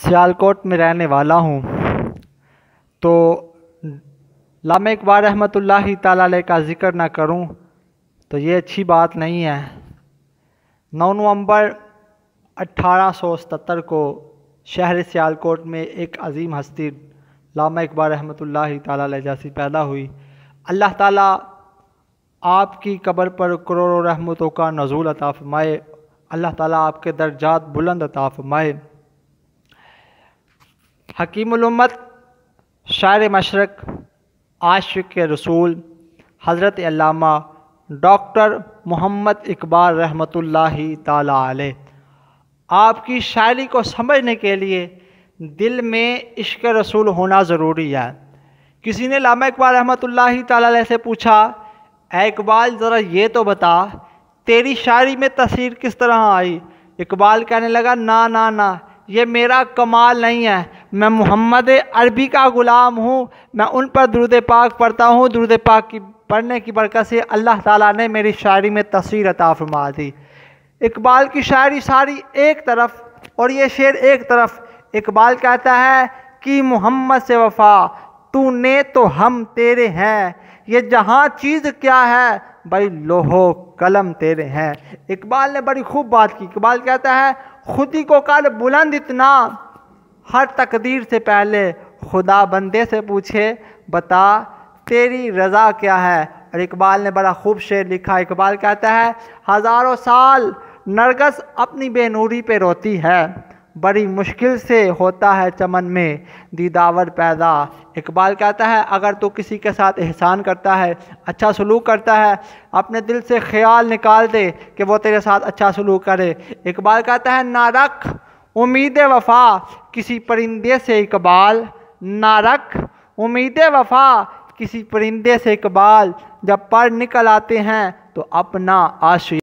سیالکوٹ میں رہنے والا ہوں، تو علامہ اقبال رحمۃ اللہ تعالیٰ علیہ کا ذکر نہ کروں تو یہ اچھی بات نہیں ہے۔ 9 نومبر 1877 کو شہر سیالکوٹ میں ایک عظیم ہستی علامہ اقبال رحمۃ اللہ تعالیٰ علیہ جیسی پیدا ہوئی۔ اللہ تعالیٰ آپ کی قبر پر کروڑوں رحمتوں کا نزول عطا فرمائے، اللہ تعالیٰ آپ کے درجات بلند عطا فرمائے۔ حکیم الامت، شاعر مشرق، عاشق رسول، حضرت علامہ ڈاکٹر محمد اقبال رحمۃ اللہ تعالیٰ علیہ، آپ کی شاعری کو سمجھنے کے لیے دل میں عشق رسول ہونا ضروری ہے۔ کسی نے علامہ اقبال رحمۃ اللہ تعالیٰ علیہ سے پوچھا، اے اقبال ذرا یہ تو بتا تیری شاعری میں تاثیر کس طرح آئی؟ اقبال کہنے لگا، نہ یہ میرا کمال نہیں ہے، میں محمد عربی کا غلام ہوں، میں ان پر درود پاک پڑھتا ہوں، درود پاک کی پڑھنے کی برکت سے اللہ تعالیٰ نے میری شاعری میں تاثیر عطا فرما دی۔ اقبال کی شاعری ساری ایک طرف اور یہ شعر ایک طرف۔ اقبال کہتا ہے کہ محمد سے وفا تو نے تو ہم تیرے ہیں، یہ جہاں چیز کیا ہے بھائی لوح و قلم تیرے ہیں۔ اقبال نے بڑی خوب بات کی۔ اقبال کہتا ہے، خودی کو کر بلند اتنا، ہر تقدیر سے پہلے خدا بندے سے پوچھے بتا تیری رضا کیا ہے۔ اور اقبال نے بڑا خوب شعر لکھا۔ اقبال کہتا ہے، ہزاروں سال نرگس اپنی بے نوری پہ روتی ہے، بڑی مشکل سے ہوتا ہے چمن میں دیداور پیدا۔ اقبال کہتا ہے، اگر تو کسی کے ساتھ احسان کرتا ہے، اچھا سلوک کرتا ہے، اپنے دل سے خیال نکال دے کہ وہ تیرے ساتھ اچھا سلوک کرے۔ اقبال کہتا ہے، نہ رکھ امید وفا کسی پرندے سے اقبال، نہ رکھ امید وفا کسی پرندے سے اقبال، جب پر نکل آتے ہیں تو اپنا آشیانہ